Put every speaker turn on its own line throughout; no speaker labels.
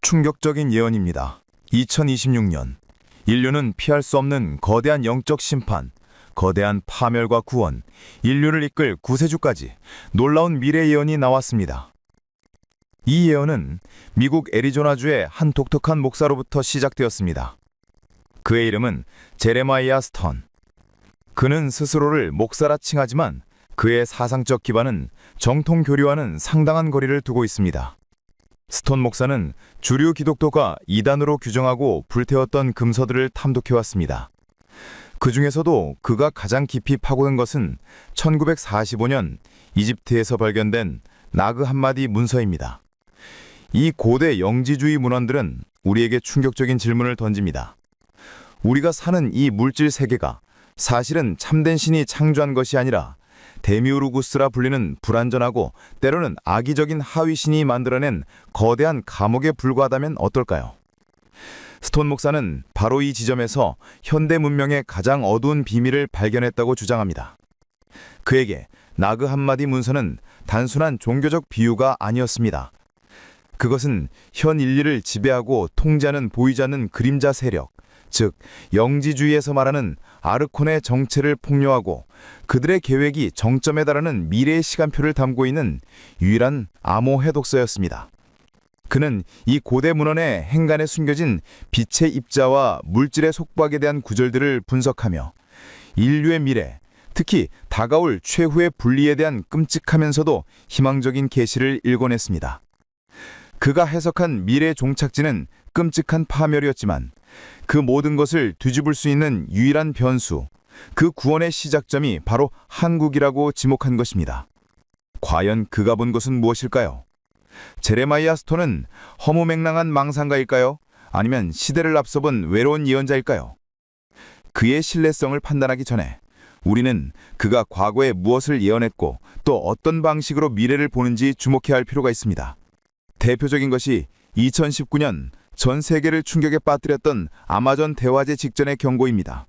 충격적인 예언입니다. 2026년, 인류는 피할 수 없는 거대한 영적 심판, 거대한 파멸과 구원, 인류를 이끌 구세주까지 놀라운 미래 예언이 나왔습니다. 이 예언은 미국 애리조나주의 한 독특한 목사로부터 시작되었습니다. 그의 이름은 제레마이아 스턴. 그는 스스로를 목사라 칭하지만 그의 사상적 기반은 정통 교리와는 상당한 거리를 두고 있습니다. 스톤 목사는 주류 기독교가 이단으로 규정하고 불태웠던 금서들을 탐독해왔습니다. 그 중에서도 그가 가장 깊이 파고든 것은 1945년 이집트에서 발견된 나그 함마디 문서입니다. 이 고대 영지주의 문헌들은 우리에게 충격적인 질문을 던집니다. 우리가 사는 이 물질 세계가 사실은 참된 신이 창조한 것이 아니라 데미우르구스라 불리는 불완전하고 때로는 악의적인 하위신이 만들어낸 거대한 감옥에 불과하다면 어떨까요? 스톤 목사는 바로 이 지점에서 현대 문명의 가장 어두운 비밀을 발견했다고 주장합니다. 그에게 나그 함마디 문서는 단순한 종교적 비유가 아니었습니다. 그것은 현 인류를 지배하고 통제하는 보이지 않는 그림자 세력, 즉 영지주의에서 말하는 아르콘의 정체를 폭로하고 그들의 계획이 정점에 달하는 미래의 시간표를 담고 있는 유일한 암호 해독서였습니다. 그는 이 고대 문헌의 행간에 숨겨진 빛의 입자와 물질의 속박에 대한 구절들을 분석하며 인류의 미래, 특히 다가올 최후의 분리에 대한 끔찍하면서도 희망적인 계시를 일궈냈습니다. 그가 해석한 미래 종착지는 끔찍한 파멸이었지만 그 모든 것을 뒤집을 수 있는 유일한 변수, 그 구원의 시작점이 바로 한국이라고 지목한 것입니다. 과연 그가 본 것은 무엇일까요? 제레마이아 스톤은 허무맹랑한 망상가일까요? 아니면 시대를 앞서본 외로운 예언자일까요? 그의 신뢰성을 판단하기 전에 우리는 그가 과거에 무엇을 예언했고 또 어떤 방식으로 미래를 보는지 주목해야 할 필요가 있습니다. 대표적인 것이 2019년 전 세계를 충격에 빠뜨렸던 아마존 대화재 직전의 경고입니다.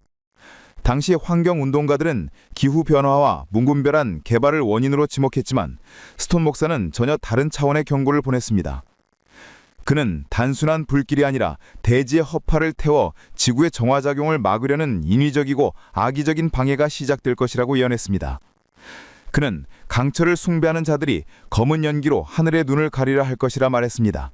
당시 환경운동가들은 기후변화와 무분별한 개발을 원인으로 지목했지만 스톤 목사는 전혀 다른 차원의 경고를 보냈습니다. 그는 단순한 불길이 아니라 대지의 허파를 태워 지구의 정화작용을 막으려는 인위적이고 악의적인 방해가 시작될 것이라고 예언했습니다. 그는 강철을 숭배하는 자들이 검은 연기로 하늘의 눈을 가리려 할 것이라 말했습니다.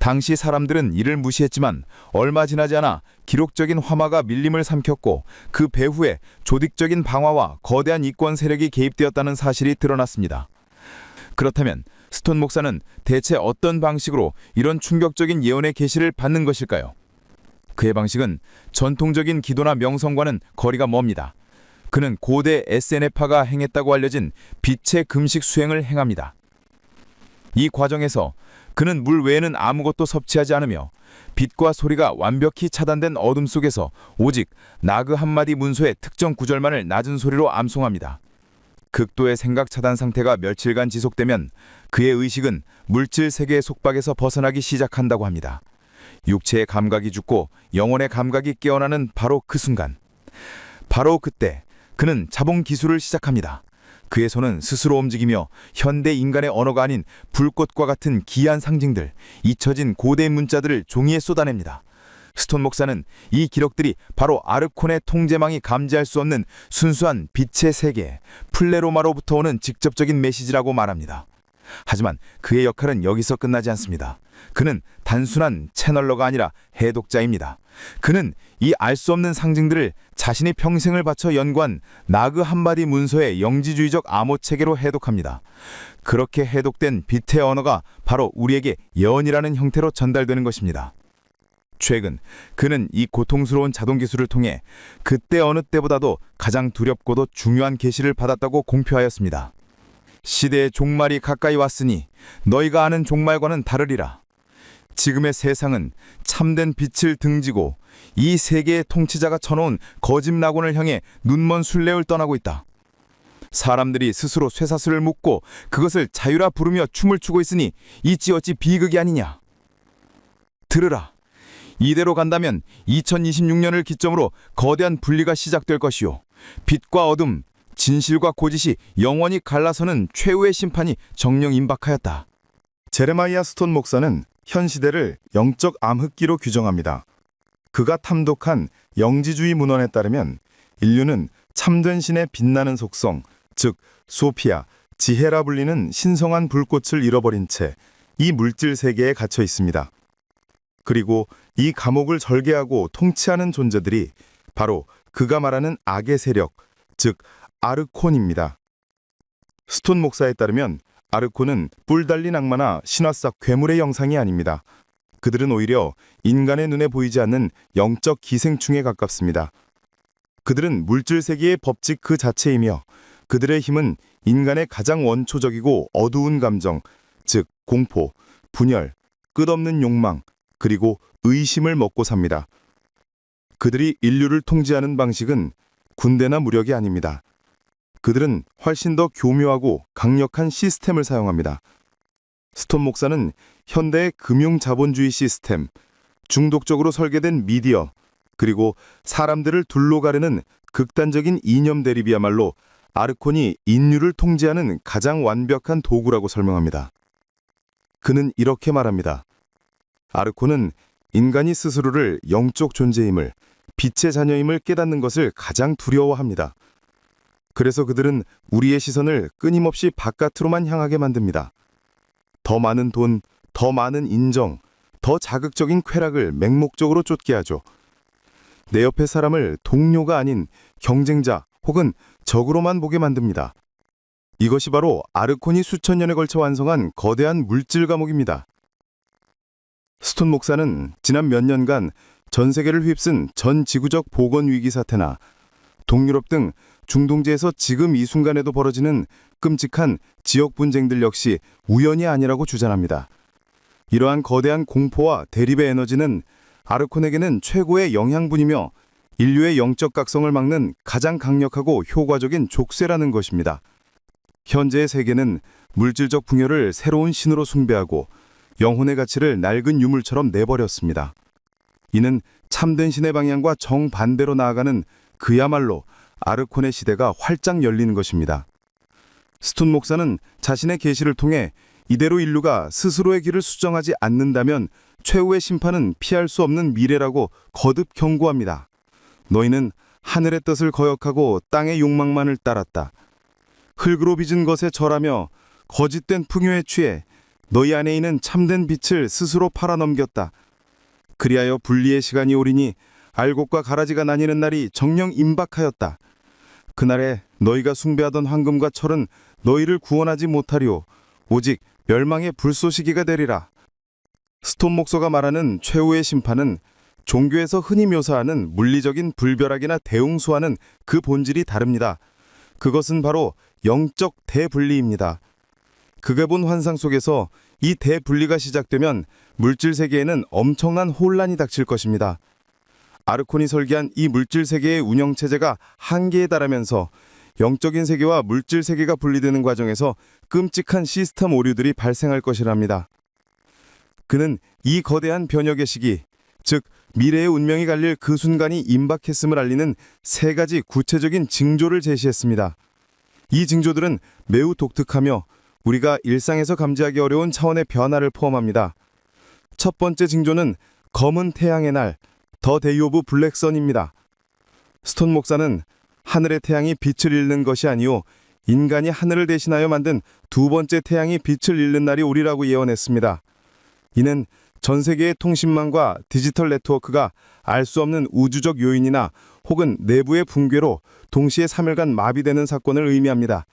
당시 사람들은 이를 무시했지만 얼마 지나지 않아 기록적인 화마가 밀림을 삼켰고 그 배후에 조직적인 방화와 거대한 이권 세력이 개입되었다는 사실이 드러났습니다. 그렇다면 스톤 목사는 대체 어떤 방식으로 이런 충격적인 예언의 계시를 받는 것일까요? 그의 방식은 전통적인 기도나 명성과는 거리가 멉니다. 그는 고대 에세네파가 행했다고 알려진 빛의 금식 수행을 행합니다. 이 과정에서 그는 물 외에는 아무것도 섭취하지 않으며 빛과 소리가 완벽히 차단된 어둠 속에서 오직 나그 함마디 문서의 특정 구절만을 낮은 소리로 암송합니다. 극도의 생각 차단 상태가 며칠간 지속되면 그의 의식은 물질 세계의 속박에서 벗어나기 시작한다고 합니다. 육체의 감각이 죽고 영혼의 감각이 깨어나는 바로 그 순간, 바로 그때 그는 자봉 기술을 시작합니다. 그의 손은 스스로 움직이며 현대 인간의 언어가 아닌 불꽃과 같은 기이한 상징들, 잊혀진 고대 문자들을 종이에 쏟아냅니다. 스톤 목사는 이 기록들이 바로 아르콘의 통제망이 감지할 수 없는 순수한 빛의 세계, 플레로마로부터 오는 직접적인 메시지라고 말합니다. 하지만 그의 역할은 여기서 끝나지 않습니다. 그는 단순한 채널러가 아니라 해독자입니다. 그는 이 알 수 없는 상징들을 자신이 평생을 바쳐 연구한 나그 함마디 문서의 영지주의적 암호체계로 해독합니다. 그렇게 해독된 빛의 언어가 바로 우리에게 예언이라는 형태로 전달되는 것입니다. 최근 그는 이 고통스러운 자동 기술을 통해 그때 어느 때보다도 가장 두렵고도 중요한 계시를 받았다고 공표하였습니다. 시대의 종말이 가까이 왔으니 너희가 아는 종말과는 다르리라. 지금의 세상은 참된 빛을 등지고 이 세계의 통치자가 쳐놓은 거짓 낙원을 향해 눈먼 순례를 떠나고 있다. 사람들이 스스로 쇠사슬을 묶고 그것을 자유라 부르며 춤을 추고 있으니 이치 어찌 비극이 아니냐. 들으라. 이대로 간다면 2026년을 기점으로 거대한 분리가 시작될 것이요. 빛과 어둠, 진실과 거짓이 영원히 갈라서는 최후의 심판이 정령 임박하였다.
제레마이아 스톤 목사는 현 시대를 영적 암흑기로 규정합니다. 그가 탐독한 영지주의 문헌에 따르면 인류는 참된 신의 빛나는 속성, 즉 소피아, 지혜라 불리는 신성한 불꽃을 잃어버린 채 이 물질 세계에 갇혀 있습니다. 그리고 이 감옥을 절개하고 통치하는 존재들이 바로 그가 말하는 악의 세력, 즉 아르콘입니다. 스톤 목사에 따르면 아르콘은 뿔 달린 악마나 신화sak 괴물의 영상이 아닙니다. 그들은 오히려 인간의 눈에 보이지 않는 영적 기생충에 가깝습니다. 그들은 물질 세계의 법칙 그 자체이며 그들의 힘은 인간의 가장 원초적이고 어두운 감정, 즉 공포, 분열, 끝없는 욕망, 그리고 의심을 먹고 삽니다. 그들이 인류를 통제하는 방식은 군대나 무력이 아닙니다. 그들은 훨씬 더 교묘하고 강력한 시스템을 사용합니다. 스톤 목사는 현대의 금융 자본주의 시스템, 중독적으로 설계된 미디어, 그리고 사람들을 둘로 가르는 극단적인 이념 대립이야말로 아르콘이 인류를 통제하는 가장 완벽한 도구라고 설명합니다. 그는 이렇게 말합니다. 아르콘은 인간이 스스로를 영적 존재임을, 빛의 자녀임을 깨닫는 것을 가장 두려워합니다. 그래서 그들은 우리의 시선을 끊임없이 바깥으로만 향하게 만듭니다. 더 많은 돈, 더 많은 인정, 더 자극적인 쾌락을 맹목적으로 쫓게 하죠. 내 옆의 사람을 동료가 아닌 경쟁자 혹은 적으로만 보게 만듭니다. 이것이 바로 아르콘이 수천 년에 걸쳐 완성한 거대한 물질 감옥입니다. 스톤 목사는 지난 몇 년간 전 세계를 휩쓴 전 지구적 보건 위기 사태나 동유럽 등 중동지에서 지금 이 순간에도 벌어지는 끔찍한 지역 분쟁들 역시 우연이 아니라고 주장합니다. 이러한 거대한 공포와 대립의 에너지는 아르콘에게는 최고의 영양분이며 인류의 영적 각성을 막는 가장 강력하고 효과적인 족쇄라는 것입니다. 현재의 세계는 물질적 풍요를 새로운 신으로 숭배하고 영혼의 가치를 낡은 유물처럼 내버렸습니다. 이는 참된 신의 방향과 정반대로 나아가는 그야말로 아르콘의 시대가 활짝 열리는 것입니다. 스톤 목사는 자신의 계시를 통해 이대로 인류가 스스로의 길을 수정하지 않는다면 최후의 심판은 피할 수 없는 미래라고 거듭 경고합니다. 너희는 하늘의 뜻을 거역하고 땅의 욕망만을 따랐다. 흙으로 빚은 것에 절하며 거짓된 풍요에 취해 너희 안에 있는 참된 빛을 스스로 팔아넘겼다. 그리하여 분리의 시간이 오리니 알곡과 가라지가 나뉘는 날이 정령 임박하였다. 그날에 너희가 숭배하던 황금과 철은 너희를 구원하지 못하리오. 오직 멸망의 불쏘시개가 되리라. 스톤 목사가 말하는 최후의 심판은 종교에서 흔히 묘사하는 물리적인 불벼락이나 대웅수와는 그 본질이 다릅니다. 그것은 바로 영적 대분리입니다. 그가 본 환상 속에서 이 대분리가 시작되면 물질 세계에는 엄청난 혼란이 닥칠 것입니다. 아르콘이 설계한 이 물질 세계의 운영체제가 한계에 달하면서 영적인 세계와 물질 세계가 분리되는 과정에서 끔찍한 시스템 오류들이 발생할 것이랍니다. 그는 이 거대한 변혁의 시기, 즉 미래의 운명이 갈릴 그 순간이 임박했음을 알리는 세 가지 구체적인 징조를 제시했습니다. 이 징조들은 매우 독특하며 우리가 일상에서 감지하기 어려운 차원의 변화를 포함합니다. 첫 번째 징조는 검은 태양의 날, 더 데이 오브 블랙선입니다. 스톤 목사는 하늘의 태양이 빛을 잃는 것이 아니오 인간이 하늘을 대신하여 만든 두 번째 태양이 빛을 잃는 날이 오리라고 예언했습니다. 이는 전 세계의 통신망과 디지털 네트워크가 알 수 없는 우주적 요인이나 혹은 내부의 붕괴로 동시에 3일간 마비되는 사건을 의미합니다.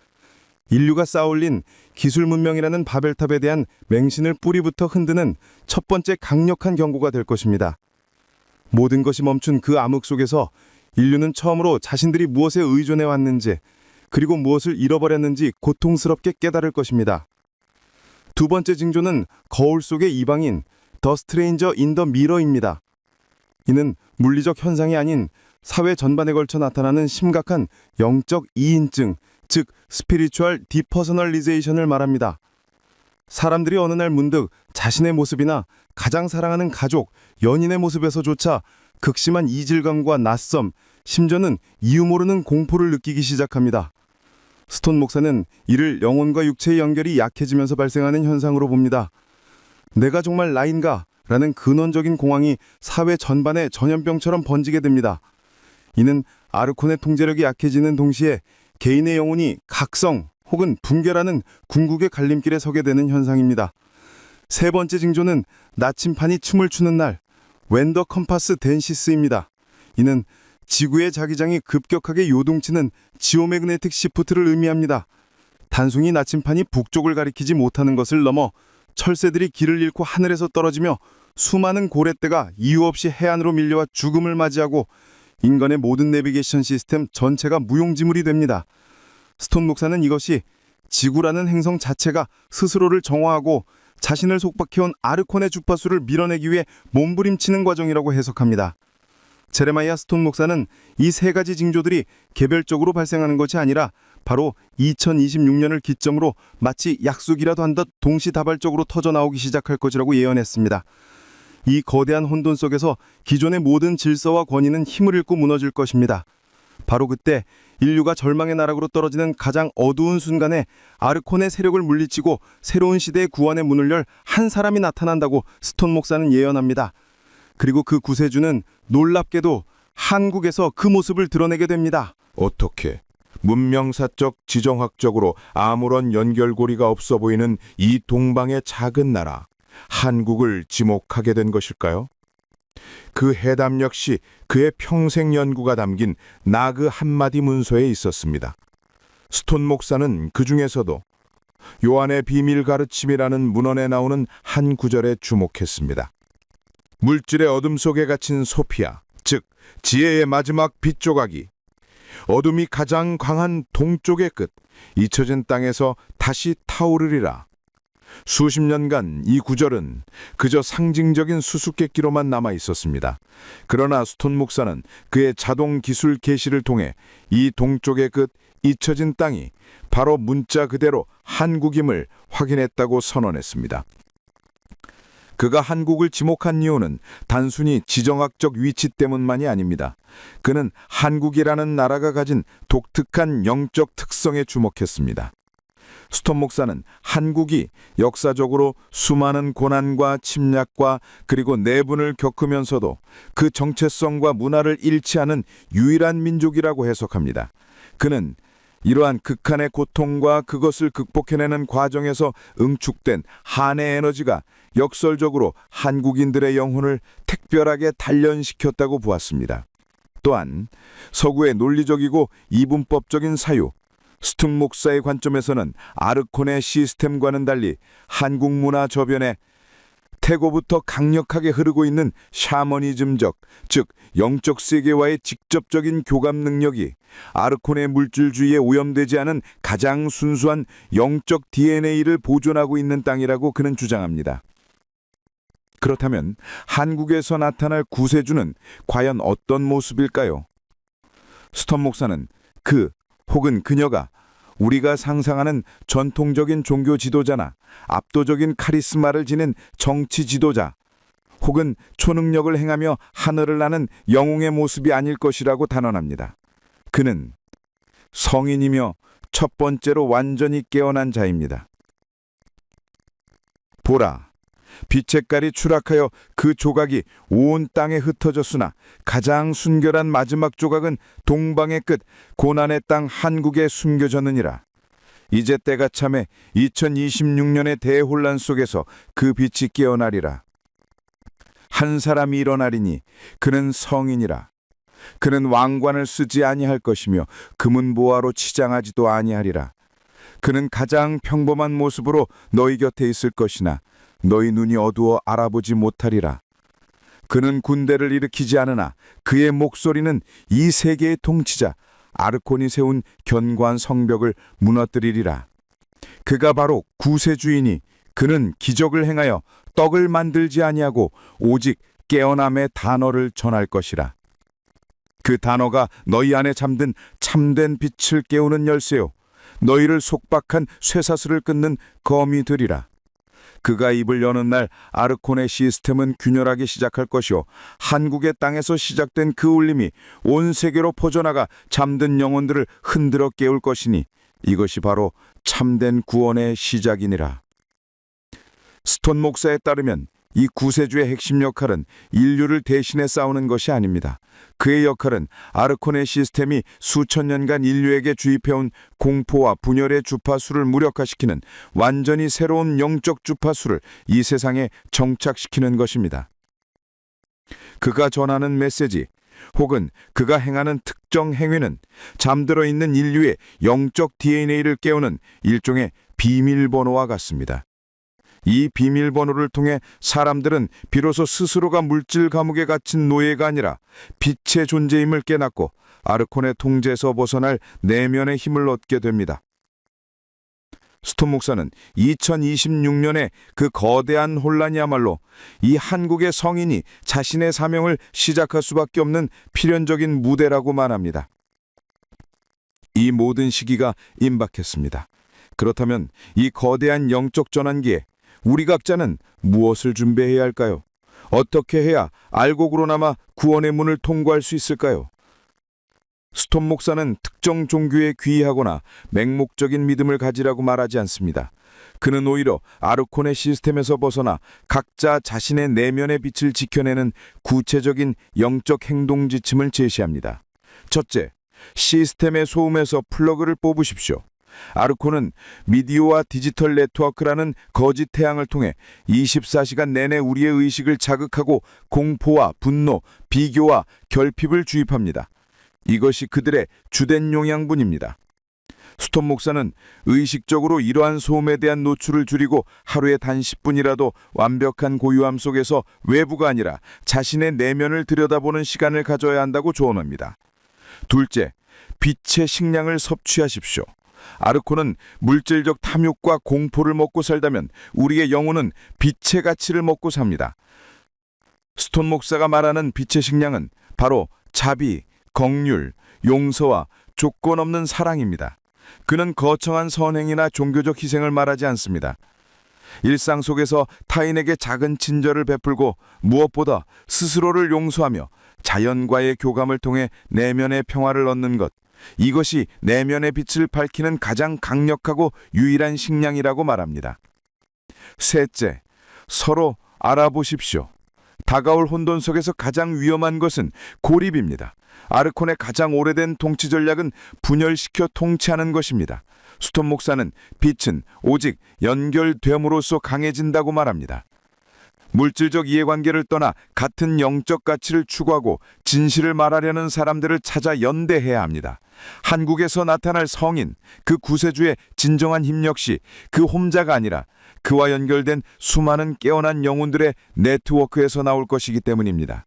인류가 쌓아올린 기술 문명이라는 바벨탑에 대한 맹신을 뿌리부터 흔드는 첫 번째 강력한 경고가 될 것입니다. 모든 것이 멈춘 그 암흑 속에서 인류는 처음으로 자신들이 무엇에 의존해 왔는지 그리고 무엇을 잃어버렸는지 고통스럽게 깨달을 것입니다. 두 번째 징조는 거울 속의 이방인, 더 스트레인저 인 더 미러입니다. 이는 물리적 현상이 아닌 사회 전반에 걸쳐 나타나는 심각한 영적 이인증, 즉 스피리추얼 디퍼서널리제이션을 말합니다. 사람들이 어느 날 문득 자신의 모습이나 가장 사랑하는 가족, 연인의 모습에서조차 극심한 이질감과 낯섦, 심지어는 이유 모르는 공포를 느끼기 시작합니다. 스톤 목사는 이를 영혼과 육체의 연결이 약해지면서 발생하는 현상으로 봅니다. 내가 정말 나인가? 라는 근원적인 공황이 사회 전반에 전염병처럼 번지게 됩니다. 이는 아르콘의 통제력이 약해지는 동시에 개인의 영혼이 각성 혹은 붕괴라는 궁극의 갈림길에 서게 되는 현상입니다. 세 번째 징조는 나침판이 춤을 추는 날, 웬더 컴파스 댄시스입니다. 이는 지구의 자기장이 급격하게 요동치는 지오매그네틱 시프트를 의미합니다. 단순히 나침판이 북쪽을 가리키지 못하는 것을 넘어 철새들이 길을 잃고 하늘에서 떨어지며 수많은 고래떼가 이유 없이 해안으로 밀려와 죽음을 맞이하고 인간의 모든 내비게이션 시스템 전체가 무용지물이 됩니다. 스톤 목사는 이것이 지구라는 행성 자체가 스스로를 정화하고 자신을 속박해온 아르콘의 주파수를 밀어내기 위해 몸부림치는 과정이라고 해석합니다. 제레마이아 스톤 목사는 이 세 가지 징조들이 개별적으로 발생하는 것이 아니라 바로 2026년을 기점으로 마치 약속이라도 한 듯 동시다발적으로 터져나오기 시작할 것이라고 예언했습니다. 이 거대한 혼돈 속에서 기존의 모든 질서와 권위는 힘을 잃고 무너질 것입니다. 바로 그때 인류가 절망의 나락으로 떨어지는 가장 어두운 순간에 아르콘의 세력을 물리치고 새로운 시대의 구원의 문을 열 한 사람이 나타난다고 스톤 목사는 예언합니다. 그리고 그 구세주는 놀랍게도 한국에서 그 모습을 드러내게 됩니다.
어떻게? 문명사적, 지정학적으로 아무런 연결고리가 없어 보이는 이 동방의 작은 나라, 한국을 지목하게 된 것일까요? 그 해답 역시 그의 평생 연구가 담긴 나그 한마디 문서에 있었습니다. 스톤 목사는 그 중에서도 요한의 비밀 가르침이라는 문헌에 나오는 한 구절에 주목했습니다. 물질의 어둠 속에 갇힌 소피아, 즉 지혜의 마지막 빛 조각이 어둠이 가장 강한 동쪽의 끝, 잊혀진 땅에서 다시 타오르리라. 수십 년간 이 구절은 그저 상징적인 수수께끼로만 남아 있었습니다. 그러나 스톤 목사는 그의 자동 기술 계시를 통해 이 동쪽의 끝, 잊혀진 땅이 바로 문자 그대로 한국임을 확인했다고 선언했습니다. 그가 한국을 지목한 이유는 단순히 지정학적 위치 때문만이 아닙니다. 그는 한국이라는 나라가 가진 독특한 영적 특성에 주목했습니다. 스톤 목사는 한국이 역사적으로 수많은 고난과 침략과 그리고 내분을 겪으면서도 그 정체성과 문화를 잃지 않은 유일한 민족이라고 해석합니다. 그는 이러한 극한의 고통과 그것을 극복해내는 과정에서 응축된 한의 에너지가 역설적으로 한국인들의 영혼을 특별하게 단련시켰다고 보았습니다. 또한 서구의 논리적이고 이분법적인 사유, 스톤 목사의 관점에서는 아르콘의 시스템과는 달리 한국 문화 저변에 태고부터 강력하게 흐르고 있는 샤머니즘적, 즉 영적 세계와의 직접적인 교감 능력이 아르콘의 물질주의에 오염되지 않은 가장 순수한 영적 DNA를 보존하고 있는 땅이라고 그는 주장합니다. 그렇다면 한국에서 나타날 구세주는 과연 어떤 모습일까요? 스톤 목사는 그 혹은 그녀가 우리가 상상하는 전통적인 종교 지도자나 압도적인 카리스마를 지닌 정치 지도자 혹은 초능력을 행하며 하늘을 나는 영웅의 모습이 아닐 것이라고 단언합니다. 그는 성인이며 첫 번째로 완전히 깨어난 자입니다. 보라, 빛의 깔이 추락하여 그 조각이 온 땅에 흩어졌으나 가장 순결한 마지막 조각은 동방의 끝, 고난의 땅 한국에 숨겨졌느니라. 이제 때가 참에 2026년의 대혼란 속에서 그 빛이 깨어나리라. 한 사람이 일어나리니 그는 성인이라. 그는 왕관을 쓰지 아니할 것이며 금은보화로 치장하지도 아니하리라. 그는 가장 평범한 모습으로 너희 곁에 있을 것이나 너희 눈이 어두워 알아보지 못하리라. 그는 군대를 일으키지 않으나 그의 목소리는 이 세계의 통치자 아르콘이 세운 견고한 성벽을 무너뜨리리라. 그가 바로 구세주이니 그는 기적을 행하여 떡을 만들지 아니하고 오직 깨어남의 단어를 전할 것이라. 그 단어가 너희 안에 잠든 참된 빛을 깨우는 열쇠요 너희를 속박한 쇠사슬을 끊는 검이 되리라. 그가 입을 여는 날 아르콘의 시스템은 균열하기 시작할 것이요 한국의 땅에서 시작된 그 울림이 온 세계로 퍼져나가 잠든 영혼들을 흔들어 깨울 것이니 이것이 바로 참된 구원의 시작이니라.
스톤 목사에 따르면 이 구세주의 핵심 역할은 인류를 대신해 싸우는 것이 아닙니다. 그의 역할은 아르코네 시스템이 수천 년간 인류에게 주입해온 공포와 분열의 주파수를 무력화시키는 완전히 새로운 영적 주파수를 이 세상에 정착시키는 것입니다. 그가 전하는 메시지 혹은 그가 행하는 특정 행위는 잠들어 있는 인류의 영적 DNA를 깨우는 일종의 비밀번호와 같습니다. 이 비밀번호를 통해 사람들은 비로소 스스로가 물질 감옥에 갇힌 노예가 아니라 빛의 존재임을 깨닫고 아르콘의 통제에서 벗어날 내면의 힘을 얻게 됩니다. 스톤 목사는 2026년에 그 거대한 혼란이야말로 이 한국의 성인이 자신의 사명을 시작할 수밖에 없는 필연적인 무대라고 말합니다. 이 모든 시기가 임박했습니다. 그렇다면 이 거대한 영적 전환기에 우리 각자는 무엇을 준비해야 할까요? 어떻게 해야 알곡으로나마 구원의 문을 통과할 수 있을까요? 스톤 목사는 특정 종교에 귀의하거나 맹목적인 믿음을 가지라고 말하지 않습니다. 그는 오히려 아르코네 시스템에서 벗어나 각자 자신의 내면의 빛을 지켜내는 구체적인 영적 행동 지침을 제시합니다. 첫째, 시스템의 소음에서 플러그를 뽑으십시오. 아르코는 미디어와 디지털 네트워크라는 거짓 태양을 통해 24시간 내내 우리의 의식을 자극하고 공포와 분노, 비교와 결핍을 주입합니다. 이것이 그들의 주된 영양분입니다. 스톤 목사는 의식적으로 이러한 소음에 대한 노출을 줄이고 하루에 단 10분이라도 완벽한 고요함 속에서 외부가 아니라 자신의 내면을 들여다보는 시간을 가져야 한다고 조언합니다. 둘째, 빛의 식량을 섭취하십시오. 아르코는 물질적 탐욕과 공포를 먹고 살다면 우리의 영혼은 빛의 가치를 먹고 삽니다. 스톤 목사가 말하는 빛의 식량은 바로 자비, 긍휼, 용서와 조건 없는 사랑입니다. 그는 거창한 선행이나 종교적 희생을 말하지 않습니다. 일상 속에서 타인에게 작은 친절을 베풀고 무엇보다 스스로를 용서하며 자연과의 교감을 통해 내면의 평화를 얻는 것, 이것이 내면의 빛을 밝히는 가장 강력하고 유일한 식량이라고 말합니다. 셋째, 서로 알아보십시오. 다가올 혼돈 속에서 가장 위험한 것은 고립입니다. 아르콘의 가장 오래된 통치 전략은 분열시켜 통치하는 것입니다. 스톤 목사는 빛은 오직 연결됨으로써 강해진다고 말합니다. 물질적 이해관계를 떠나 같은 영적 가치를 추구하고 진실을 말하려는 사람들을 찾아 연대해야 합니다. 한국에서 나타날 성인, 그 구세주의 진정한 힘 역시 그 혼자가 아니라 그와 연결된 수많은 깨어난 영혼들의 네트워크에서 나올 것이기 때문입니다.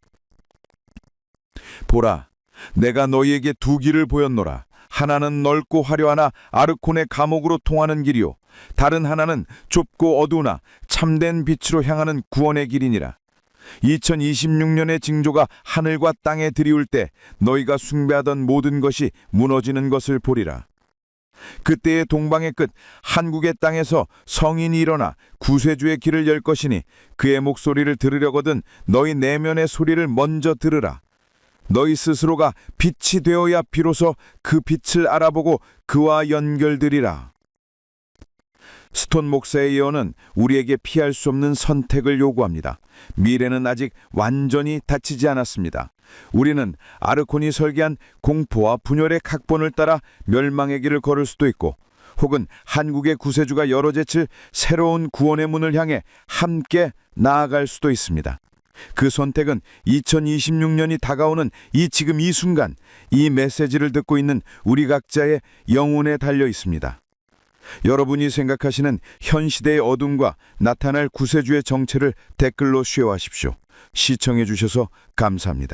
보라, 내가 너희에게 두 길을 보였노라. 하나는 넓고 화려하나 아르콘의 감옥으로 통하는 길이요, 다른 하나는 좁고 어두우나 참된 빛으로 향하는 구원의 길이니라. 2026년의 징조가 하늘과 땅에 들이울 때 너희가 숭배하던 모든 것이 무너지는 것을 보리라. 그때의 동방의 끝 한국의 땅에서 성인이 일어나 구세주의 길을 열 것이니 그의 목소리를 들으려거든 너희 내면의 소리를 먼저 들으라. 너희 스스로가 빛이 되어야 비로소 그 빛을 알아보고 그와 연결되리라. 스톤 목사의 예언은 우리에게 피할 수 없는 선택을 요구합니다. 미래는 아직 완전히 닫히지 않았습니다. 우리는 아르콘이 설계한 공포와 분열의 각본을 따라 멸망의 길을 걸을 수도 있고, 혹은 한국의 구세주가 열어제칠 새로운 구원의 문을 향해 함께 나아갈 수도 있습니다. 그 선택은 2026년이 다가오는 지금 이 순간, 이 메시지를 듣고 있는 우리 각자의 영혼에 달려 있습니다. 여러분이 생각하시는 현 시대의 어둠과 나타날 구세주의 정체를 댓글로 쉐어하십시오. 시청해 주셔서 감사합니다.